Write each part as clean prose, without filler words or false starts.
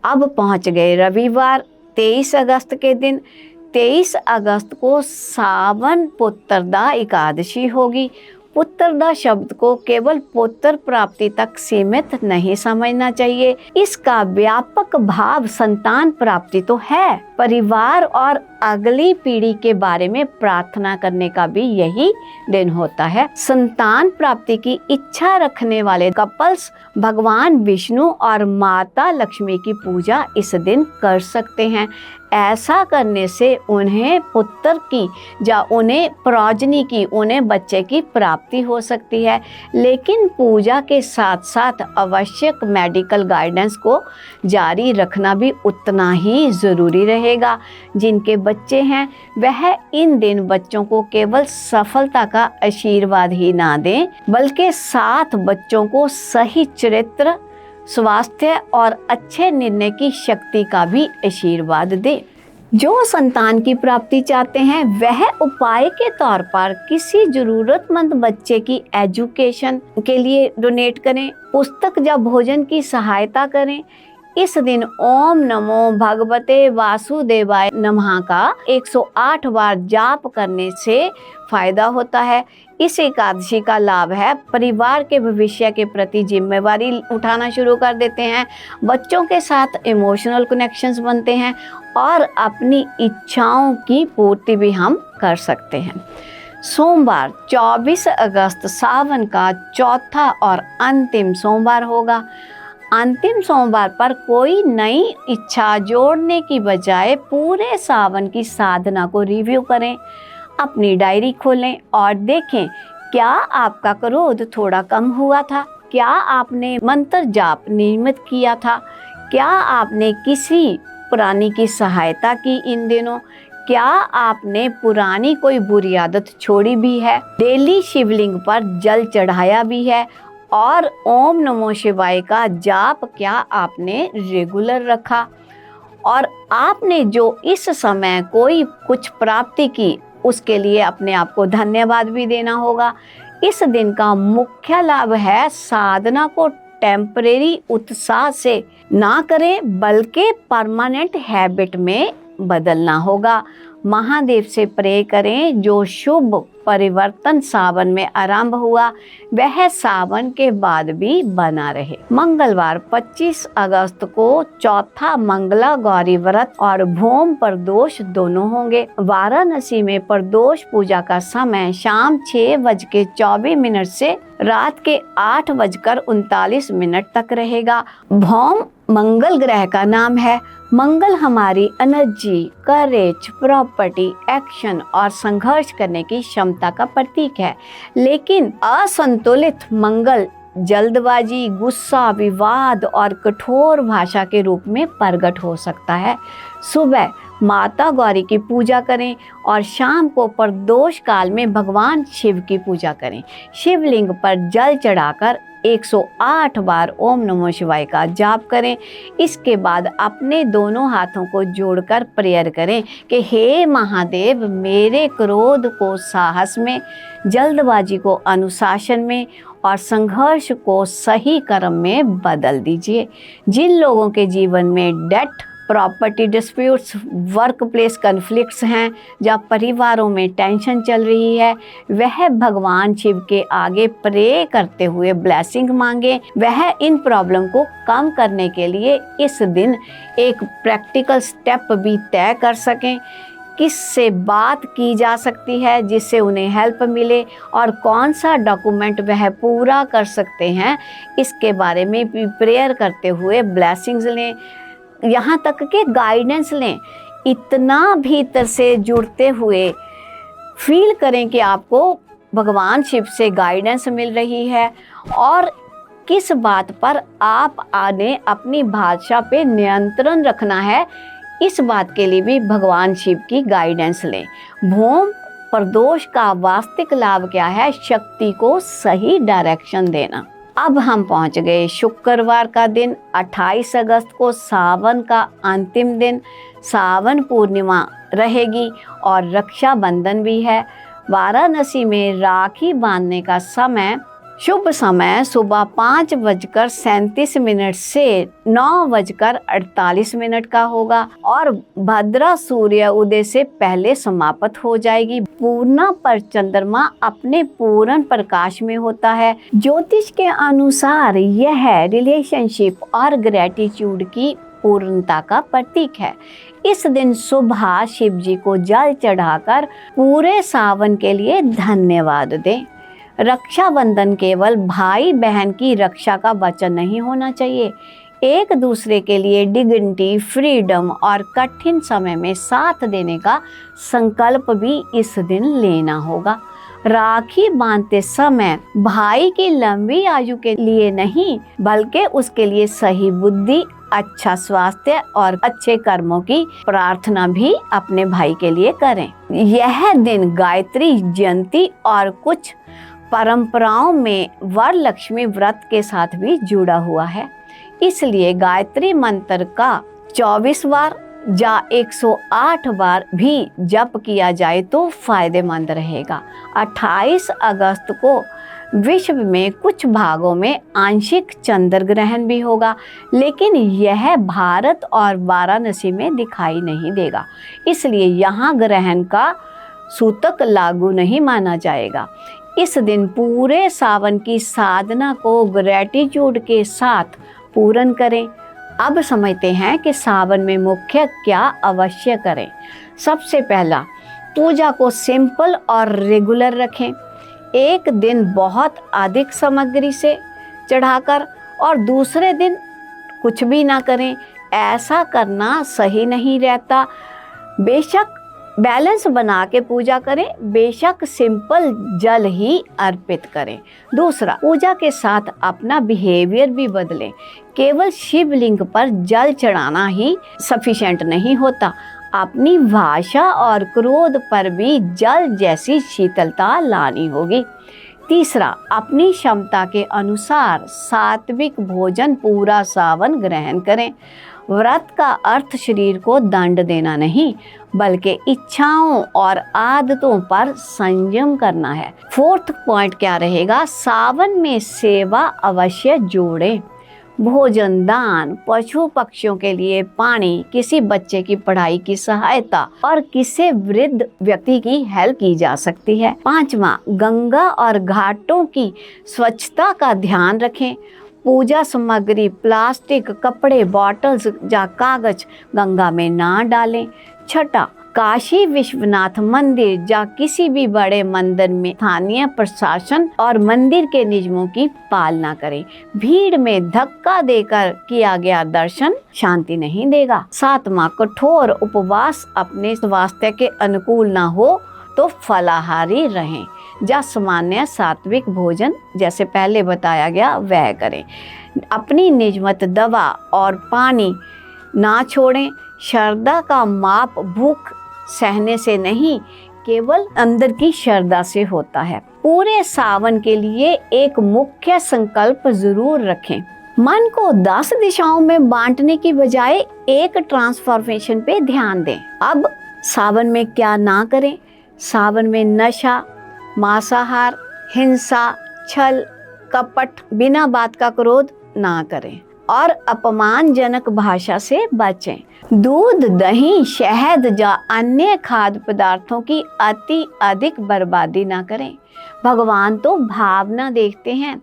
अब पहुंच गए रविवार 23 अगस्त के दिन। 23 अगस्त को सावन पुत्रदा एकादशी होगी। पुत्रदा शब्द को केवल पुत्र प्राप्ति तक सीमित नहीं समझना चाहिए। इसका व्यापक भाव संतान प्राप्ति तो है, परिवार और अगली पीढ़ी के बारे में प्रार्थना करने का भी यही दिन होता है। संतान प्राप्ति की इच्छा रखने वाले कपल्स भगवान विष्णु और माता लक्ष्मी की पूजा इस दिन कर सकते हैं। ऐसा करने से उन्हें पुत्र की या उन्हें प्रोजनी की, उन्हें बच्चे की प्राप्ति हो सकती है। लेकिन पूजा के साथ साथ आवश्यक मेडिकल गाइडेंस को जारी रखना भी उतना ही ज़रूरी रहेगा। जिनके बच्चे हैं वह इन दिन बच्चों को केवल सफलता का आशीर्वाद ही ना दें, बल्कि साथ बच्चों को सही चरित्र, स्वास्थ्य और अच्छे निर्णय की शक्ति का भी आशीर्वाद दे। जो संतान की प्राप्ति चाहते हैं वह उपाय के तौर पर किसी जरूरतमंद बच्चे की एजुकेशन के लिए डोनेट करें, पुस्तक या भोजन की सहायता करें। इस दिन ओम नमो भगवते वासुदेवाय नमः का 108 बार जाप करने से फायदा होता है। इस एकादशी का लाभ है परिवार के भविष्य के प्रति जिम्मेवारी उठाना शुरू कर देते हैं, बच्चों के साथ इमोशनल कनेक्शंस बनते हैं और अपनी इच्छाओं की पूर्ति भी हम कर सकते हैं। सोमवार 24 अगस्त सावन का चौथा और अंतिम सोमवार होगा। अंतिम सोमवार पर कोई नई इच्छा जोड़ने की बजाय पूरे सावन की साधना को रिव्यू करें। अपनी डायरी खोलें और देखें क्या आपका क्रोध थोड़ा कम हुआ था, क्या आपने मंत्र जाप नियमित किया था, क्या आपने किसी पुरानी की सहायता की इन दिनों, क्या आपने पुरानी कोई बुरी आदत छोड़ी भी है, डेली शिवलिंग पर जल चढ़ाया भी है और ओम नमो शिवाय का जाप क्या आपने रेगुलर रखा, और आपने जो इस समय कोई कुछ प्राप्ति की उसके लिए अपने आप को धन्यवाद भी देना होगा। इस दिन का मुख्य लाभ है साधना को टेम्परेरी उत्साह से ना करें बल्कि परमानेंट हैबिट में बदलना होगा। महादेव से प्रे करें जो शुभ परिवर्तन सावन में आरंभ हुआ वह सावन के बाद भी बना रहे। मंगलवार 25 अगस्त को चौथा मंगला गौरी व्रत और भूम प्रदोष दोनों होंगे। वाराणसी में प्रदोष पूजा का समय शाम 6:24 से रात के 8:39 तक रहेगा। भौम मंगल ग्रह का नाम है। मंगल हमारी एनर्जी, करेज, प्रॉपर्टी, एक्शन और संघर्ष करने की क्षमता का प्रतीक है। लेकिन असंतुलित मंगल जल्दबाजी, गुस्सा, विवाद और कठोर भाषा के रूप में प्रकट हो सकता है। सुबह माता गौरी की पूजा करें और शाम को प्रदोष काल में भगवान शिव की पूजा करें। शिवलिंग पर जल चढ़ाकर 108 बार ओम नमो शिवाय का जाप करें। इसके बाद अपने दोनों हाथों को जोड़कर प्रेयर करें कि हे महादेव, मेरे क्रोध को साहस में, जल्दबाजी को अनुशासन में और संघर्ष को सही कर्म में बदल दीजिए। जिन लोगों के जीवन में debt, property disputes, work place conflicts हैं या परिवारों में टेंशन चल रही है वह भगवान शिव के आगे प्रे करते हुए ब्लेसिंग मांगे। वह इन प्रॉब्लम को कम करने के लिए इस दिन एक प्रैक्टिकल स्टेप भी तय कर सकें। किससे बात की जा सकती है जिससे उन्हें हेल्प मिले और कौन सा डॉक्यूमेंट वह पूरा कर सकते हैं, इसके बारे में भी प्रेयर करते हुए ब्लेसिंग्स लें, यहाँ तक के गाइडेंस लें। इतना भीतर से जुड़ते हुए फील करें कि आपको भगवान शिव से गाइडेंस मिल रही है और किस बात पर आप आने अपनी भाषा पे नियंत्रण रखना है, इस बात के लिए भी भगवान शिव की गाइडेंस लें। भूम प्रदोष का वास्तविक लाभ क्या है? शक्ति को सही डायरेक्शन देना। अब हम पहुंच गए शुक्रवार का दिन 28 अगस्त को, सावन का अंतिम दिन। सावन पूर्णिमा रहेगी और रक्षाबंधन भी है। वाराणसी में राखी बांधने का समय शुभ समय सुबह 5:37 से 9:48 का होगा और भद्रा सूर्य उदय से पहले समाप्त हो जाएगी। पूर्णा पर चंद्रमा अपने पूर्ण प्रकाश में होता है। ज्योतिष के अनुसार यह रिलेशनशिप और ग्रेटिट्यूड की पूर्णता का प्रतीक है। इस दिन सुबह शिव जी को जल चढ़ाकर पूरे सावन के लिए धन्यवाद दें। रक्षाबंधन केवल भाई बहन की रक्षा का वचन नहीं होना चाहिए, एक दूसरे के लिए डिग्निटी, फ्रीडम और कठिन समय में साथ देने का संकल्प भी इस दिन लेना होगा। राखी बांधते समय भाई की लंबी आयु के लिए नहीं, बल्कि उसके लिए सही बुद्धि, अच्छा स्वास्थ्य और अच्छे कर्मों की प्रार्थना भी अपने भाई के लिए करें। यह दिन गायत्री जयंती और कुछ परंपराओं में वरलक्ष्मी व्रत के साथ भी जुड़ा हुआ है, इसलिए गायत्री मंत्र का 24 बार या 108 बार भी जप किया जाए तो फायदेमंद रहेगा। 28 अगस्त को विश्व में कुछ भागों में आंशिक चंद्र ग्रहण भी होगा, लेकिन यह भारत और वाराणसी में दिखाई नहीं देगा, इसलिए यहाँ ग्रहण का सूतक लागू नहीं माना जाएगा। इस दिन पूरे सावन की साधना को ग्रेटिट्यूड के साथ पूर्ण करें। अब समझते हैं कि सावन में मुख्य क्या अवश्य करें। सबसे पहला, पूजा को सिंपल और रेगुलर रखें। एक दिन बहुत अधिक सामग्री से चढ़ाकर और दूसरे दिन कुछ भी ना करें, ऐसा करना सही नहीं रहता। बेशक बैलेंस बना के पूजा करें, बेशक सिंपल जल ही अर्पित करें। दूसरा, पूजा के साथ अपना बिहेवियर भी बदलें। केवल शिवलिंग पर जल चढ़ाना ही सफिशिएंट नहीं होता, अपनी भाषा और क्रोध पर भी जल जैसी शीतलता लानी होगी। तीसरा, अपनी क्षमता के अनुसार सात्विक भोजन पूरा सावन ग्रहण करें। व्रत का अर्थ शरीर को दंड देना नहीं, बल्कि इच्छाओं और आदतों पर संयम करना है। फोर्थ पॉइंट क्या रहेगा, सावन में सेवा अवश्य जोड़ें। भोजन दान, पशु पक्षियों के लिए पानी, किसी बच्चे की पढ़ाई की सहायता और किसी वृद्ध व्यक्ति की हेल्प की जा सकती है। पांचवा, गंगा और घाटों की स्वच्छता का ध्यान रखें। पूजा सामग्री, प्लास्टिक, कपड़े, बॉटल्स या कागज गंगा में ना डालें। छठा, काशी विश्वनाथ मंदिर या किसी भी बड़े मंदिर में स्थानीय प्रशासन और मंदिर के नियमों की पालना करें। भीड़ में धक्का देकर किया गया दर्शन शांति नहीं देगा। सातवां, कठोर उपवास अपने स्वास्थ्य के अनुकूल ना हो तो फलाहारी रहें या सामान्य सात्विक भोजन जैसे पहले बताया गया वह करें। अपनी नियमित दवा और पानी ना छोड़ें। श्रद्धा का माप भूख सहने से नहीं, केवल अंदर की श्रद्धा से होता है। पूरे सावन के लिए एक मुख्य संकल्प जरूर रखें। मन को 10 दिशाओं में बांटने की बजाय एक ट्रांसफॉर्मेशन पे ध्यान दें। अब सावन में क्या ना करें। सावन में नशा, मांसाहार, हिंसा, छल, कपट, बिना बात का क्रोध ना करें और अपमानजनक भाषा से बचें। दूध, दही, शहद या अन्य खाद्य पदार्थों की अति अधिक बर्बादी ना करें। भगवान तो भावना देखते हैं,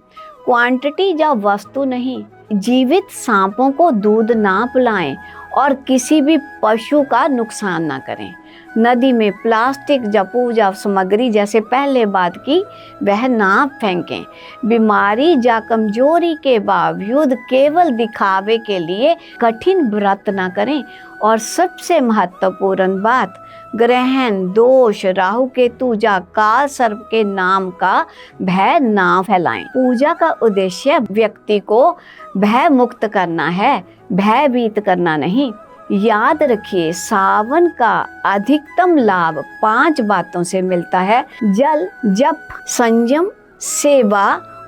क्वांटिटी या वस्तु नहीं। जीवित सांपों को दूध ना पिलाएं और किसी भी पशु का नुकसान ना करें। नदी में प्लास्टिक या पूजा सामग्री जैसे पहले बात की वह ना फेंकें। बीमारी या कमजोरी के बावजूद केवल दिखावे के लिए कठिन व्रत ना करें। और सबसे महत्वपूर्ण बात, ग्रहण, दोष, राहु केतु या काल सर्प के नाम का भय ना फैलाएं। पूजा का उद्देश्य व्यक्ति को भय मुक्त करना है, भयभीत करना नहीं। याद रखिए, सावन का अधिकतम लाभ 5 बातों से मिलता है: जल, जप, संयम, सेवा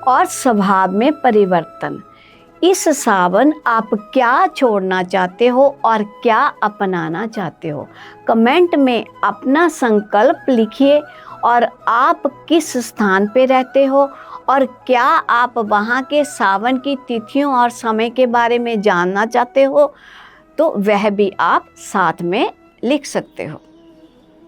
और स्वभाव में परिवर्तन। इस सावन आप क्या छोड़ना चाहते हो और क्या अपनाना चाहते हो? कमेंट में अपना संकल्प लिखिए और आप किस स्थान पे रहते हो और क्या आप वहाँ के सावन की तिथियों और समय के बारे में जानना चाहते हो तो वह भी आप साथ में लिख सकते हो।